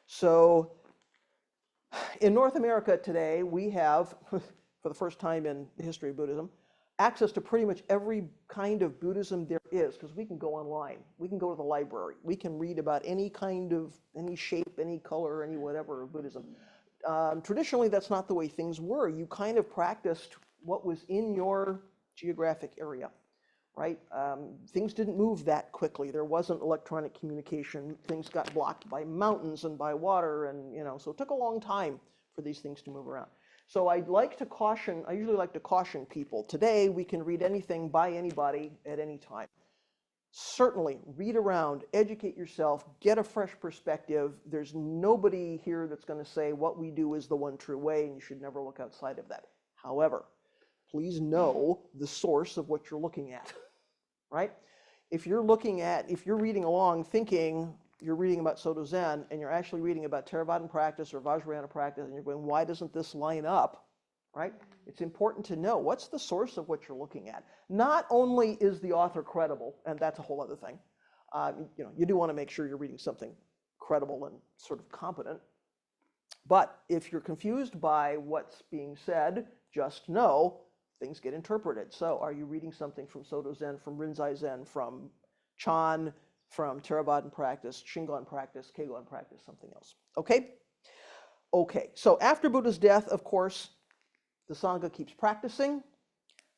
So in North America today, we have, for the first time in the history of Buddhism, access to pretty much every kind of Buddhism there is, because we can go online. We can go to the library. We can read about any kind of, any shape, any color, any whatever of Buddhism. Traditionally, that's not the way things were. You kind of practiced what was in your geographic area, right? Things didn't move that quickly. There wasn't electronic communication. Things got blocked by mountains and by water, and so it took a long time for these things to move around. So I usually like to caution people. Today, we can read anything by anybody at any time. Certainly, read around, educate yourself, get a fresh perspective. There's nobody here that's going to say what we do is the one true way, and you should never look outside of that. However, please know the source of what you're looking at, right? If you're reading along thinking you're reading about Soto Zen, and you're actually reading about Theravadan practice or Vajrayana practice, and you're going, why doesn't this line up, right? It's important to know what's the source of what you're looking at. Not only is the author credible, and that's a whole other thing. You do want to make sure you're reading something credible and sort of competent. But if you're confused by what's being said, just know things get interpreted. So are you reading something from Soto Zen, from Rinzai Zen, from Chan, from Theravadan practice, Shingon practice, Keigon practice, something else? Okay? Okay, so after Buddha's death, of course, the Sangha keeps practicing,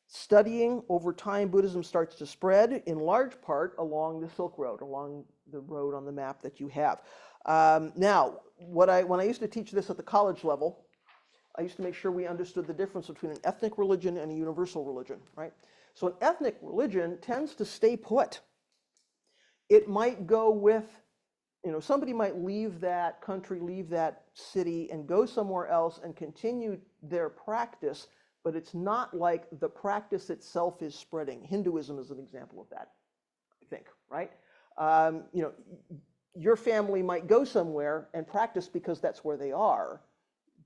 studying. Over time, Buddhism starts to spread, in large part along the Silk Road, along the road on the map that you have. Now, when I used to teach this at the college level, I used to make sure we understood the difference between an ethnic religion and a universal religion, right? So an ethnic religion tends to stay put. It might go with, somebody might leave that country, leave that city, and go somewhere else and continue their practice, but it's not like the practice itself is spreading. Hinduism is an example of that, I think, right? Your family might go somewhere and practice because that's where they are,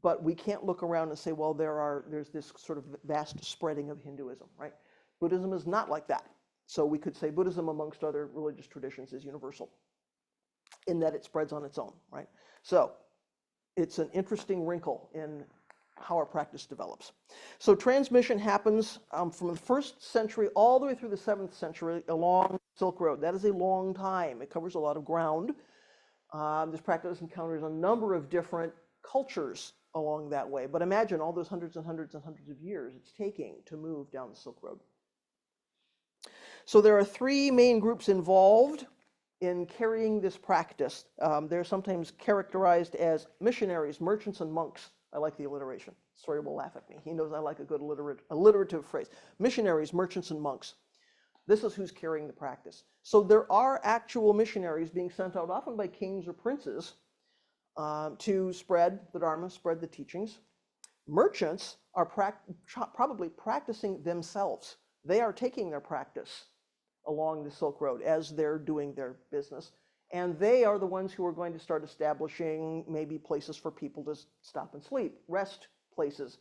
but we can't look around and say, well, there's this sort of vast spreading of Hinduism, right? Buddhism is not like that. So we could say Buddhism, amongst other religious traditions, is universal in that it spreads on its own, right? So it's an interesting wrinkle in how our practice develops. So transmission happens from the 1st century all the way through the 7th century along the Silk Road. That is a long time. It covers a lot of ground. This practice encounters a number of different cultures along that way. But imagine all those hundreds and hundreds and hundreds of years it's taking to move down the Silk Road. So there are 3 main groups involved in carrying this practice. They're sometimes characterized as missionaries, merchants, and monks. I like the alliteration. Sawyer will laugh at me. He knows I like a good alliterative phrase. Missionaries, merchants, and monks. This is who's carrying the practice. So there are actual missionaries being sent out, often by kings or princes, to spread the Dharma, spread the teachings. Merchants are probably practicing themselves. They are taking their practice along the Silk Road as they're doing their business. And they are the ones who are going to start establishing maybe places for people to stop and sleep, rest places,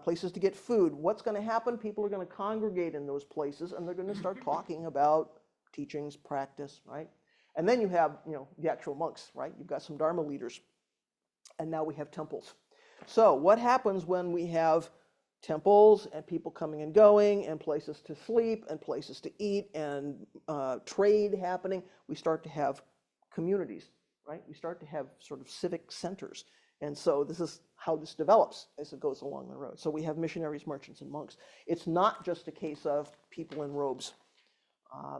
places to get food. What's going to happen? People are going to congregate in those places, and they're going to start talking about teachings, practice, right? And then you have, the actual monks, right? You've got some Dharma leaders. And now we have temples. So what happens when we have temples and people coming and going and places to sleep and places to eat and trade happening? We start to have communities, right? We start to have sort of civic centers. And so this is how this develops as it goes along the road. So we have missionaries, merchants, and monks. It's not just a case of people in robes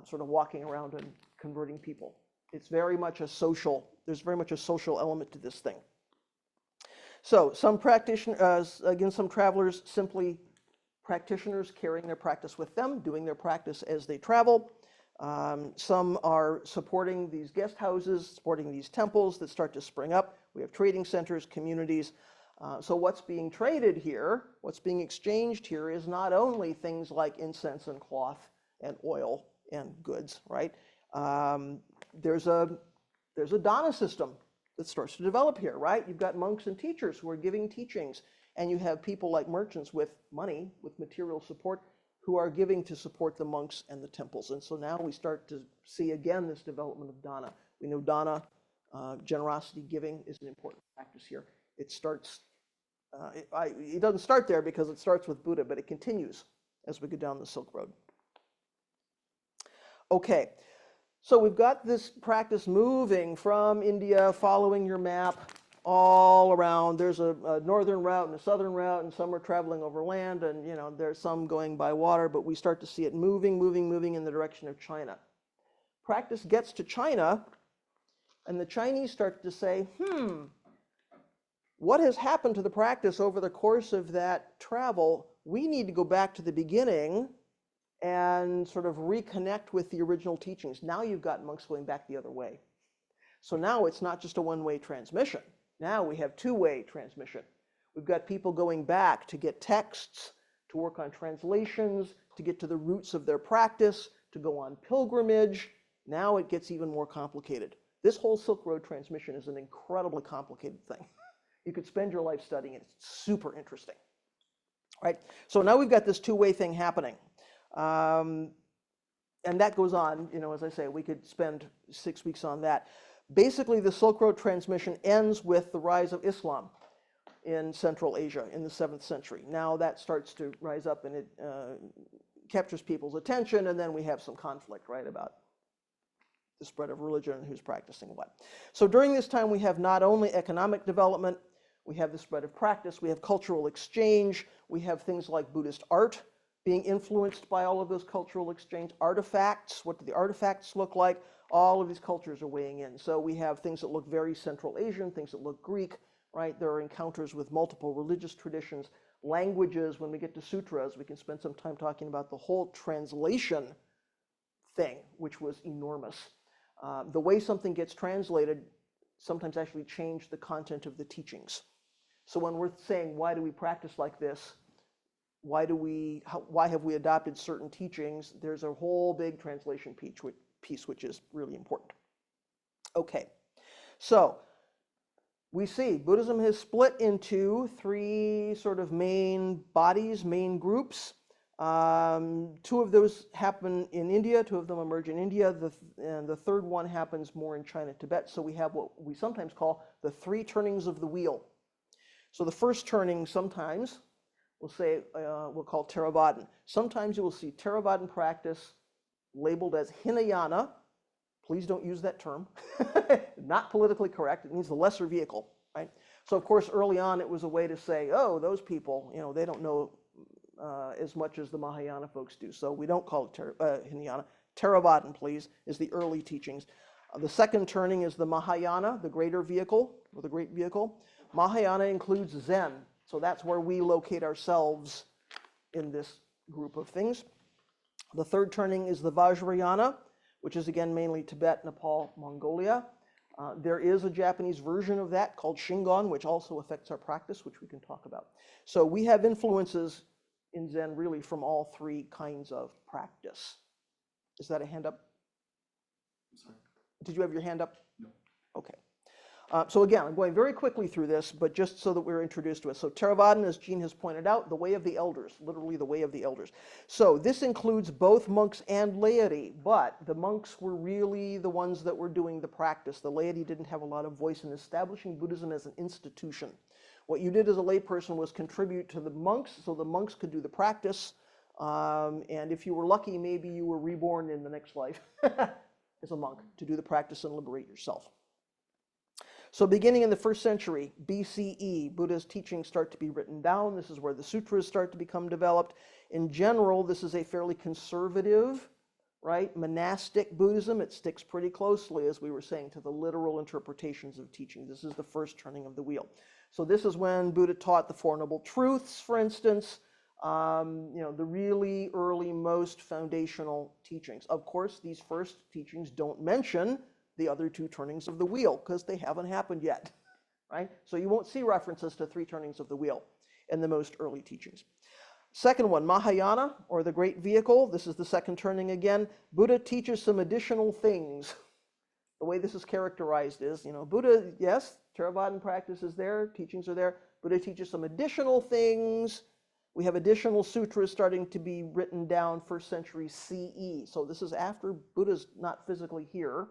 sort of walking around and converting people. It's very much there's very much a social element to this thing. So some practitioners, again, some travelers, simply practitioners carrying their practice with them, doing their practice as they travel. Some are supporting these guest houses, supporting these temples that start to spring up. We have trading centers, communities. So what's being traded here, what's being exchanged here is not only things like incense and cloth and oil and goods, right? There's a dana system that starts to develop here, right? You've got monks and teachers who are giving teachings, and you have people like merchants with money, with material support, who are giving to support the monks and the temples. And so now we start to see again this development of dana. We know dana Generosity, giving is an important practice here. It starts, it doesn't start there because it starts with Buddha, but it continues as we go down the Silk Road. Okay, so we've got this practice moving from India, following your map, all around. There's a northern route and a southern route, and some are traveling over land, and there's some going by water, but we start to see it moving in the direction of China. Practice gets to China, and the Chinese start to say, what has happened to the practice over the course of that travel? We need to go back to the beginning and sort of reconnect with the original teachings. Now you've got monks going back the other way. So now it's not just a one-way transmission. Now we have two-way transmission. We've got people going back to get texts, to work on translations, to get to the roots of their practice, to go on pilgrimage. Now it gets even more complicated. This whole Silk Road transmission is an incredibly complicated thing. You could spend your life studying it. It's super interesting. Right? So now we've got this two-way thing happening. And that goes on, as I say, we could spend 6 weeks on that. Basically, the Silk Road transmission ends with the rise of Islam in Central Asia in the 7th century. Now that starts to rise up and it captures people's attention, and then we have some conflict, right, about the spread of religion and who's practicing what. So during this time, we have not only economic development, we have the spread of practice, we have cultural exchange, we have things like Buddhist art being influenced by all of those cultural exchange, artifacts, what do the artifacts look like? All of these cultures are weighing in. So we have things that look very Central Asian, things that look Greek, right? There are encounters with multiple religious traditions, languages. When we get to sutras, we can spend some time talking about the whole translation thing, which was enormous. The way something gets translated sometimes actually change the content of the teachings. So when we're saying, why do we practice like this? Why have we adopted certain teachings? There's a whole big translation piece, which is really important. Okay, so we see Buddhism has split into three sort of main bodies, main groups. Two of those happen in India, two of them emerge in India, and the third one happens more in China, Tibet. So we have what we sometimes call the three turnings of the wheel. So the first turning sometimes we'll call Theravadan. Sometimes you will see Theravadan practice labeled as Hinayana. Please don't use that term. Not politically correct. It means the lesser vehicle, right? So of course early on it was a way to say, oh, those people, they don't know as much as the Mahayana folks do. So we don't call it Hinayana. Theravadan, please, is the early teachings. The second turning is the Mahayana, the greater vehicle, or the great vehicle. Mahayana includes Zen. So that's where we locate ourselves in this group of things. The third turning is the Vajrayana, which is again mainly Tibet, Nepal, Mongolia. There is a Japanese version of that called Shingon, which also affects our practice, which we can talk about. So we have influences in Zen really from all three kinds of practice. Is that a hand up? I'm sorry. Did you have your hand up? No. Okay. So again, I'm going very quickly through this, but just so that we're introduced to it. So Theravadan, as Jean has pointed out, the way of the elders, literally the way of the elders. So this includes both monks and laity, but the monks were really the ones that were doing the practice. The laity didn't have a lot of voice in establishing Buddhism as an institution. What you did as a layperson was contribute to the monks so the monks could do the practice. And if you were lucky, maybe you were reborn in the next life as a monk to do the practice and liberate yourself. So beginning in the 1st century BCE, Buddha's teachings start to be written down. This is where the sutras start to become developed. In general, this is a fairly conservative, right, monastic Buddhism. It sticks pretty closely, as we were saying, to the literal interpretations of teaching. This is the first turning of the wheel. So this is when Buddha taught the Four Noble Truths, for instance, the really early, most foundational teachings. Of course, these first teachings don't mention the other two turnings of the wheel because they haven't happened yet, right? So you won't see references to three turnings of the wheel in the most early teachings. Second one, Mahayana, or the great vehicle. This is the second turning again. Buddha teaches some additional things. The way this is characterized is, Buddha, yes, Theravadan practice is there, teachings are there. Buddha teaches some additional things. We have additional sutras starting to be written down 1st century CE. So this is after Buddha's not physically here,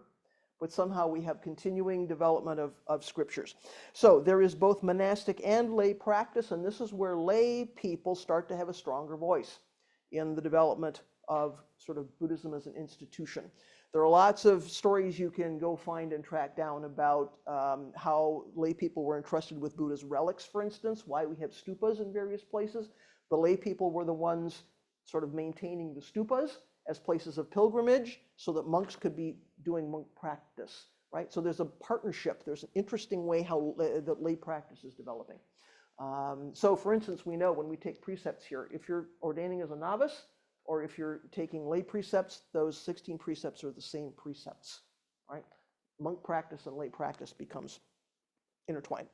but somehow we have continuing development of scriptures. So there is both monastic and lay practice, and this is where lay people start to have a stronger voice in the development of sort of Buddhism as an institution. There are lots of stories you can go find and track down about how lay people were entrusted with Buddha's relics, for instance, why we have stupas in various places. The lay people were the ones sort of maintaining the stupas as places of pilgrimage so that monks could be doing monk practice, right? So there's a partnership. There's an interesting way how that lay practice is developing. So for instance, we know when we take precepts here, if you're ordaining as a novice, or if you're taking lay precepts, those 16 precepts are the same precepts, right? Monk practice and lay practice becomes intertwined.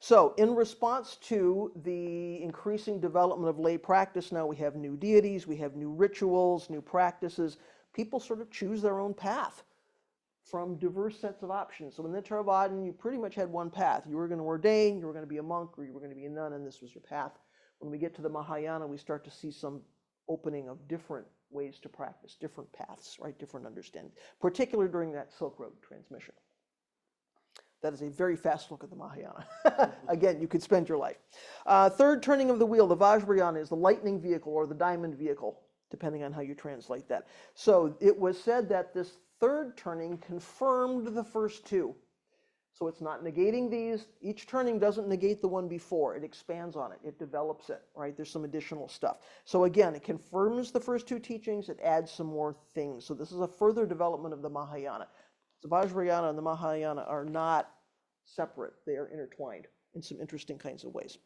So in response to the increasing development of lay practice, now we have new deities, we have new rituals, new practices. People sort of choose their own path from diverse sets of options. So in the Theravada, you pretty much had one path. You were going to ordain, you were going to be a monk, or you were going to be a nun, and this was your path. When we get to the Mahayana, we start to see some opening of different ways to practice, different paths, right? Different understanding, particularly during that Silk Road transmission. That is a very fast look at the Mahayana. Again, you could spend your life. Third turning of the wheel, the Vajrayana, is the lightning vehicle or the diamond vehicle, depending on how you translate that. So it was said that this third turning confirmed the first two. So it's not negating these. Each turning doesn't negate the one before. It expands on it. It develops it, right? There's some additional stuff. So again, it confirms the first two teachings. It adds some more things. So this is a further development of the Mahayana. The Vajrayana and the Mahayana are not separate. They are intertwined in some interesting kinds of ways.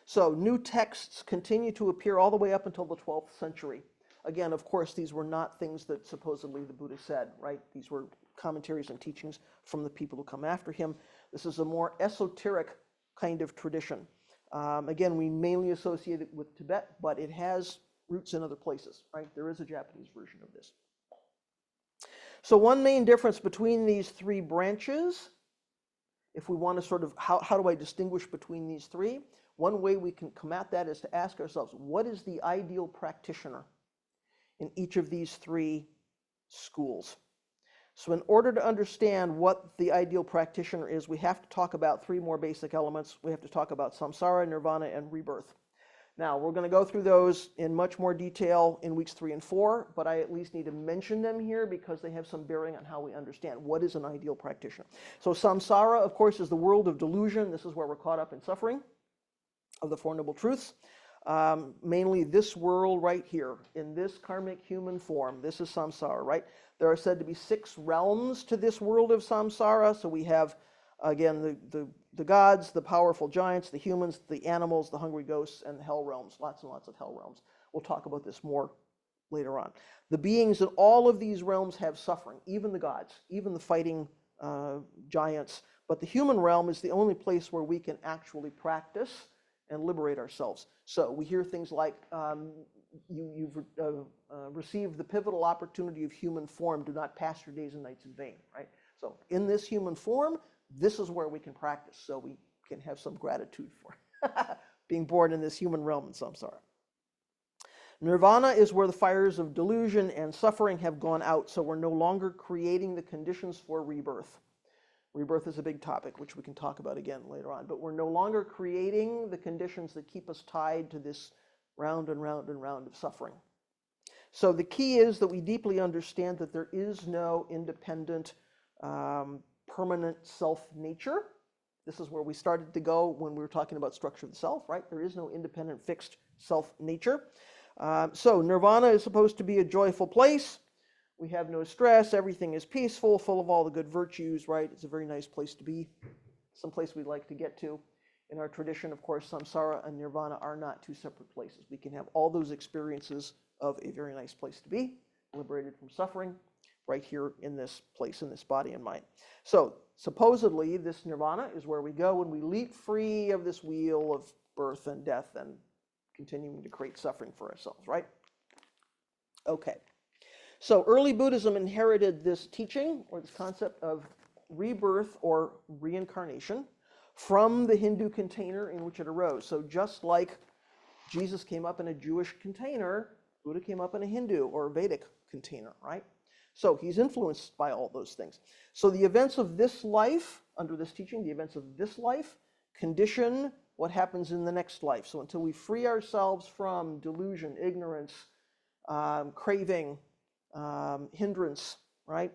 So new texts continue to appear all the way up until the 12th century. Again, of course, these were not things that supposedly the Buddha said, right? These were commentaries and teachings from the people who come after him. This is a more esoteric kind of tradition. Again, we mainly associate it with Tibet, but it has roots in other places, right? There is a Japanese version of this. So one main difference between these three branches, if we want to sort of, how do I distinguish between these three? One way we can come at that is to ask ourselves, what is the ideal practitioner in each of these three schools? So in order to understand what the ideal practitioner is, we have to talk about three more basic elements. We have to talk about samsara, nirvana, and rebirth. Now, we're going to go through those in much more detail in weeks 3 and 4, but I at least need to mention them here because they have some bearing on how we understand what is an ideal practitioner. So samsara, of course, is the world of delusion. This is where we're caught up in suffering of the Four Noble Truths. Mainly this world right here, in this karmic human form. This is samsara, right? There are said to be 6 realms to this world of samsara. So we have, again, the gods, the powerful giants, the humans, the animals, the hungry ghosts, and the hell realms. Lots and lots of hell realms. We'll talk about this more later on. The beings in all of these realms have suffering, even the gods, even the fighting giants. But the human realm is the only place where we can actually practice and liberate ourselves. So we hear things like, you've received the pivotal opportunity of human form. Do not pass your days and nights in vain, right? So in this human form, this is where we can practice. So we can have some gratitude for being born in this human realm in samsara. Nirvana is where the fires of delusion and suffering have gone out. So we're no longer creating the conditions for rebirth. Rebirth is a big topic, which we can talk about again later on. But we're no longer creating the conditions that keep us tied to this round and round and round of suffering. So the key is that we deeply understand that there is no independent, permanent self-nature. This is where we started to go when we were talking about structure of the self, right? There is no independent, fixed self-nature. So nirvana is supposed to be a joyful place. We have no stress. Everything is peaceful, full of all the good virtues, right? It's a very nice place to be, some place we'd like to get to. In our tradition, of course, samsara and nirvana are not two separate places. We can have all those experiences of a very nice place to be, liberated from suffering, right here in this place, in this body and mind. So supposedly, this nirvana is where we go when we leap free of this wheel of birth and death and continuing to create suffering for ourselves, right? Okay. So early Buddhism inherited this teaching, or this concept of rebirth or reincarnation, from the Hindu container in which it arose. So just like Jesus came up in a Jewish container, Buddha came up in a Hindu or Vedic container, right? So he's influenced by all those things. So the events of this life, under this teaching, the events of this life condition what happens in the next life. So until we free ourselves from delusion, ignorance, craving, hindrance, right?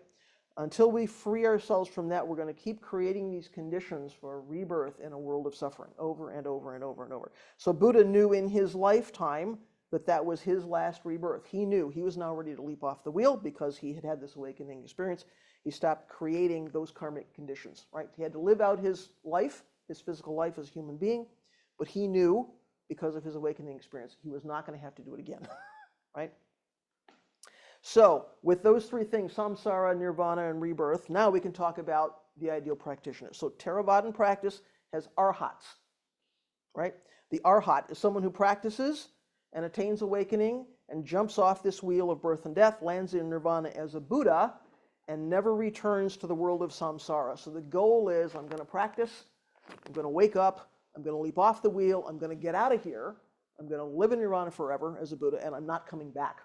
Until we free ourselves from that, we're going to keep creating these conditions for rebirth in a world of suffering over and over and over and over. So Buddha knew in his lifetime that that was his last rebirth. He knew he was now ready to leap off the wheel because he had had this awakening experience. He stopped creating those karmic conditions, right? He had to live out his life, his physical life as a human being, but he knew because of his awakening experience, he was not going to have to do it again, right? So with those three things, samsara, nirvana, and rebirth, now we can talk about the ideal practitioner. So Theravadan practice has arhats, right? The arhat is someone who practices and attains awakening and jumps off this wheel of birth and death, lands in nirvana as a Buddha, and never returns to the world of samsara. So the goal is, I'm going to practice, I'm going to wake up, I'm going to leap off the wheel, I'm going to get out of here, I'm going to live in nirvana forever as a Buddha, and I'm not coming back.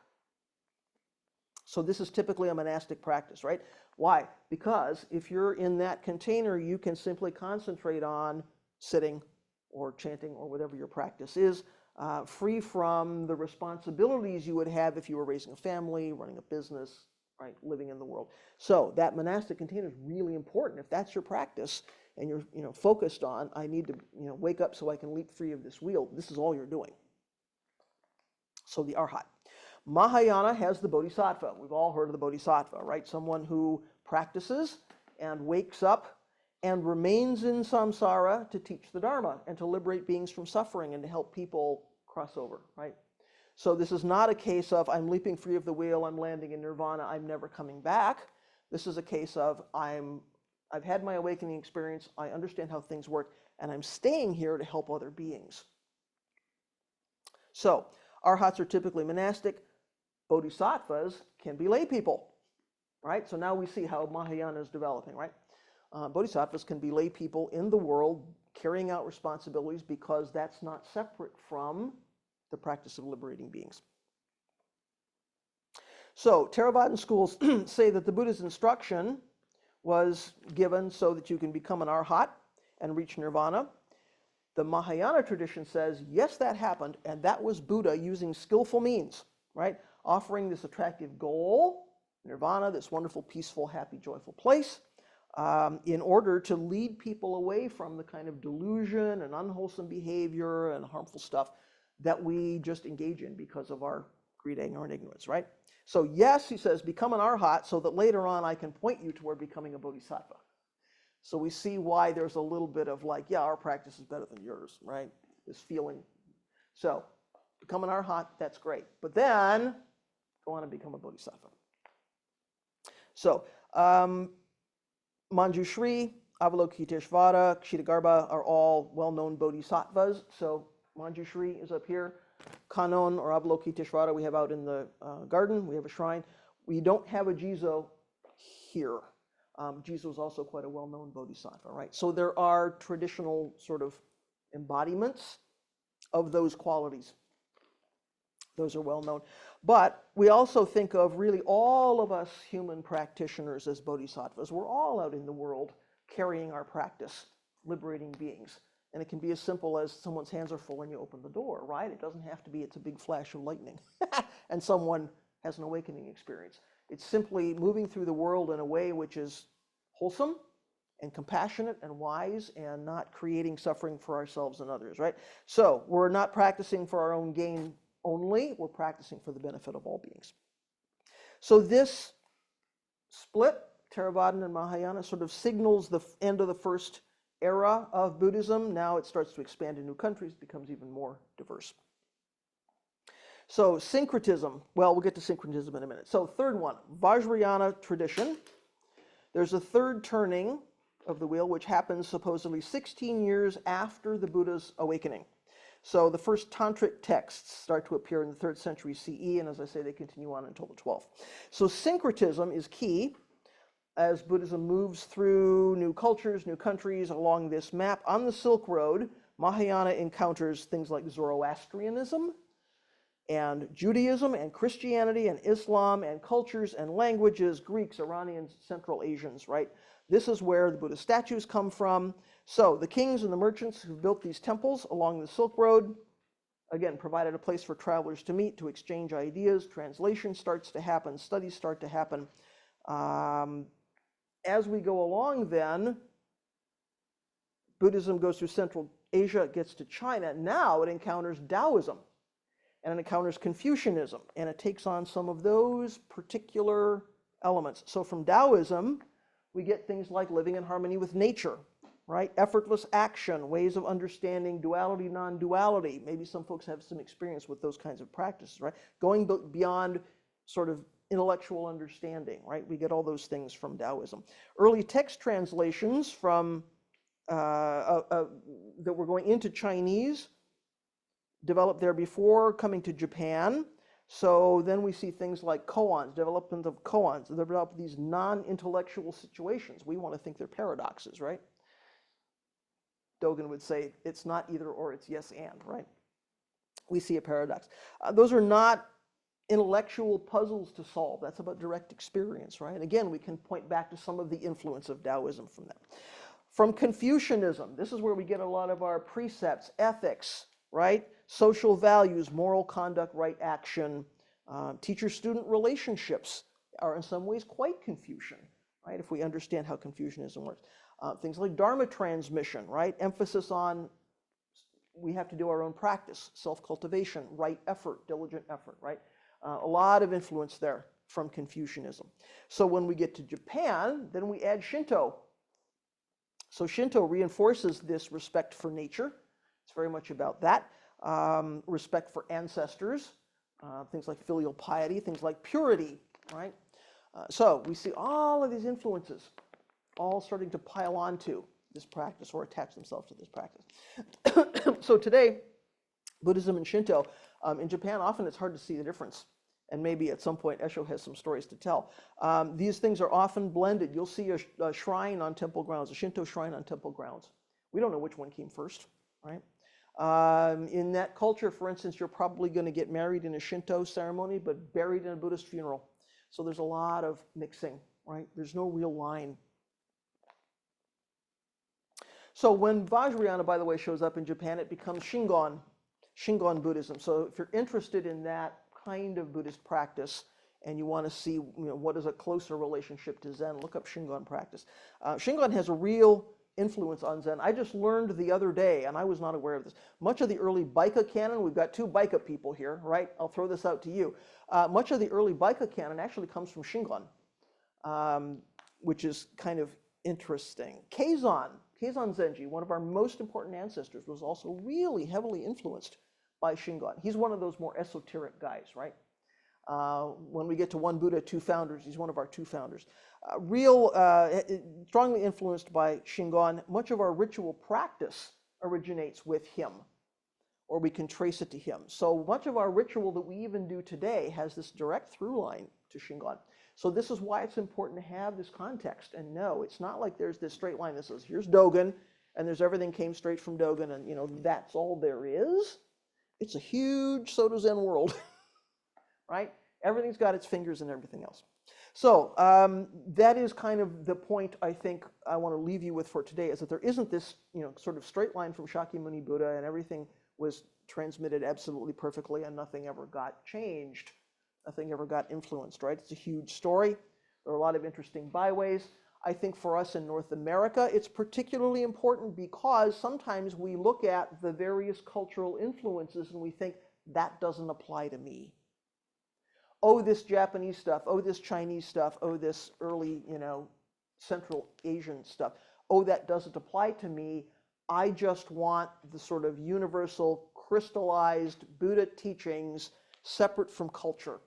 So this is typically a monastic practice, right? Why? Because if you're in that container, you can simply concentrate on sitting or chanting or whatever your practice is, free from the responsibilities you would have if you were raising a family, running a business, right, living in the world. So that monastic container is really important. If that's your practice and you're focused on, I need to wake up so I can leap free of this wheel, this is all you're doing. So the arhat. Mahayana has the bodhisattva. We've all heard of the bodhisattva, right? Someone who practices and wakes up and remains in samsara to teach the Dharma and to liberate beings from suffering and to help people cross over, right? So this is not a case of I'm leaping free of the wheel, I'm landing in nirvana, I'm never coming back. This is a case of I've had my awakening experience, I understand how things work, and I'm staying here to help other beings. So arhats are typically monastic. Bodhisattvas can be lay people, right? So now we see how Mahayana is developing, right? Bodhisattvas can be lay people in the world carrying out responsibilities because that's not separate from the practice of liberating beings. So Theravadan schools say that the Buddha's instruction was given so that you can become an arhat and reach nirvana. The Mahayana tradition says, yes, that happened, and that was Buddha using skillful means, right? Offering this attractive goal, nirvana, this wonderful, peaceful, happy, joyful place, in order to lead people away from the kind of delusion and unwholesome behavior and harmful stuff that we just engage in because of our greed, anger, and ignorance, right? So yes, he says, become an arhat so that later on I can point you toward becoming a bodhisattva. So we see why there's a little bit of like, yeah, our practice is better than yours, right? This feeling. So become an arhat, that's great. But then go on and become a bodhisattva. So Manjushri, Avalokiteshvara, Kshitigarbha are all well-known bodhisattvas. So Manjushri is up here. Kanon or Avalokiteshvara we have out in the garden. We have a shrine. We don't have a Jizo here. Jizo is also quite a well-known bodhisattva, right? So there are traditional sort of embodiments of those qualities. Those are well known. But we also think of really all of us human practitioners as bodhisattvas. We're all out in the world carrying our practice, liberating beings. And it can be as simple as someone's hands are full and you open the door, right? It doesn't have to be it's a big flash of lightning and someone has an awakening experience. It's simply moving through the world in a way which is wholesome and compassionate and wise and not creating suffering for ourselves and others, right? So we're not practicing for our own gain only, we're practicing for the benefit of all beings. So this split, Theravadan and Mahayana, sort of signals the end of the first era of Buddhism. Now it starts to expand to new countries, becomes even more diverse. So syncretism, well, we'll get to syncretism in a minute. So third one, Vajrayana tradition. There's a third turning of the wheel, which happens supposedly 16 years after the Buddha's awakening. So the first tantric texts start to appear in the 3rd century CE, and as I say, they continue on until the 12th. So syncretism is key as Buddhism moves through new cultures, new countries along this map. On the Silk Road, Mahayana encounters things like Zoroastrianism and Judaism and Christianity and Islam and cultures and languages, Greeks, Iranians, Central Asians, right? This is where the Buddhist statues come from. So the kings and the merchants who built these temples along the Silk Road, again, provided a place for travelers to meet, to exchange ideas. Translation starts to happen. Studies start to happen. As we go along then, Buddhism goes through Central Asia, it gets to China. Now it encounters Taoism, and it encounters Confucianism, and it takes on some of those particular elements. So from Taoism, we get things like living in harmony with nature, right? Effortless action, ways of understanding duality, non-duality. Maybe some folks have some experience with those kinds of practices, right? Going beyond sort of intellectual understanding, right? We get all those things from Taoism. Early text translations from that were going into Chinese developed there before coming to Japan. So then we see things like koans, development of koans. They develop these non-intellectual situations. We want to think they're paradoxes, right? Dogen would say it's not either or, it's yes and, right? We see a paradox. Those are not intellectual puzzles to solve. That's about direct experience, right? And again, we can point back to some of the influence of Taoism from that. From Confucianism, this is where we get a lot of our precepts, ethics, right? Social values, moral conduct, right action. Teacher-student relationships are in some ways quite Confucian, right? If we understand how Confucianism works. Things like Dharma transmission, right? Emphasis on we have to do our own practice, self-cultivation, right effort, diligent effort, right? A lot of influence there from Confucianism. So when we get to Japan, then we add Shinto. So Shinto reinforces this respect for nature. It's very much about that. Respect for ancestors, things like filial piety, things like purity, right? So we see all of these influences all starting to pile onto this practice or attach themselves to this practice. So today, Buddhism and Shinto, in Japan, often it's hard to see the difference. And maybe at some point, Esho has some stories to tell. These things are often blended. You'll see a shrine on temple grounds, a Shinto shrine on temple grounds. We don't know which one came first, right? In that culture, for instance, you're probably going to get married in a Shinto ceremony, but buried in a Buddhist funeral. So there's a lot of mixing, right? There's no real line. So when Vajrayana, by the way, shows up in Japan, it becomes Shingon Buddhism. So if you're interested in that kind of Buddhist practice and you want to see what is a closer relationship to Zen, look up Shingon practice. Shingon has a real influence on Zen. I just learned the other day, and I was not aware of this, much of the early Baika canon, we've got two Baika people here, right? I'll throw this out to you. Much of the early Baika canon actually comes from Shingon, which is kind of interesting. Keizan Zenji, one of our most important ancestors, was also really heavily influenced by Shingon. He's one of those more esoteric guys, right? When we get to One Buddha, Two Founders, he's one of our two founders. Strongly influenced by Shingon. Much of our ritual practice originates with him, or we can trace it to him. So much of our ritual that we even do today has this direct through line to Shingon. So this is why it's important to have this context and know it's not like there's this straight line that says, here's Dogen, and there's everything came straight from Dogen, and that's all there is. It's a huge Soto Zen world, right? Everything's got its fingers and everything else. So that is kind of the point I think I want to leave you with for today, is that there isn't this sort of straight line from Shakyamuni Buddha and everything was transmitted absolutely perfectly and nothing ever got changed. Nothing ever got influenced, right? It's a huge story. There are a lot of interesting byways. I think for us in North America, it's particularly important because sometimes we look at the various cultural influences and we think, that doesn't apply to me. Oh, this Japanese stuff. Oh, this Chinese stuff. Oh, this early, Central Asian stuff. Oh, that doesn't apply to me. I just want the sort of universal, crystallized Buddha teachings separate from culture.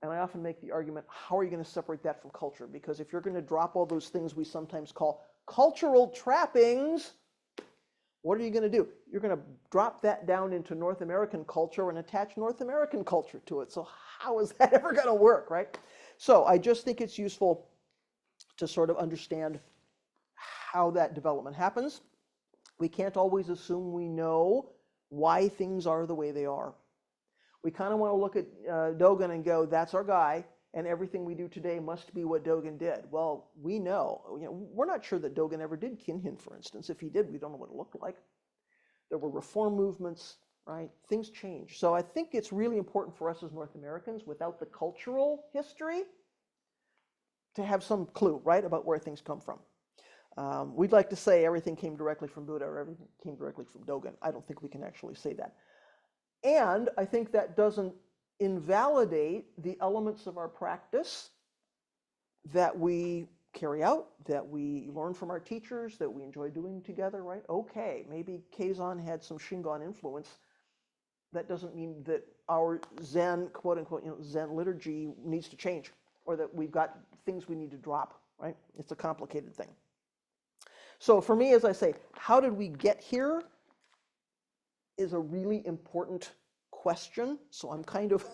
And I often make the argument, how are you going to separate that from culture? Because if you're going to drop all those things we sometimes call cultural trappings, what are you going to do? You're going to drop that down into North American culture and attach North American culture to it. So how is that ever going to work, right? So I just think it's useful to sort of understand how that development happens. We can't always assume we know why things are the way they are. We kind of want to look at Dogen and go, that's our guy, and everything we do today must be what Dogen did. Well, we know, we're not sure that Dogen ever did Kinhin, for instance. If he did, we don't know what it looked like. There were reform movements, right? Things change. So I think it's really important for us as North Americans, without the cultural history, to have some clue, right, about where things come from. We'd like to say everything came directly from Buddha or everything came directly from Dogen. I don't think we can actually say that. And I think that doesn't invalidate the elements of our practice that we carry out, that we learn from our teachers, that we enjoy doing together, right? Okay, maybe Keizan had some Shingon influence. That doesn't mean that our Zen, quote unquote, Zen liturgy needs to change, or that we've got things we need to drop, right? It's a complicated thing. So for me, as I say, how did we get here is a really important question. So I'm kind of,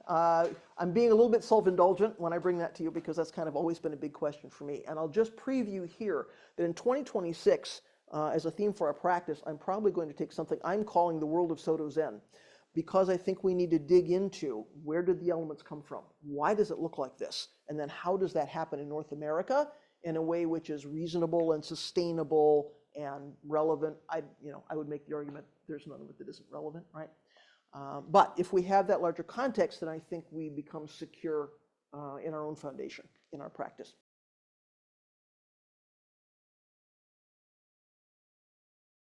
I'm being a little bit self-indulgent when I bring that to you, because that's kind of always been a big question for me. And I'll just preview here that in 2026, as a theme for our practice, I'm probably going to take something I'm calling the world of Soto Zen, because I think we need to dig into where did the elements come from? Why does it look like this? And then how does that happen in North America in a way which is reasonable and sustainable and relevant? I would make the argument there's none of it that isn't relevant, right? But if we have that larger context, then I think we become secure in our own foundation, in our practice.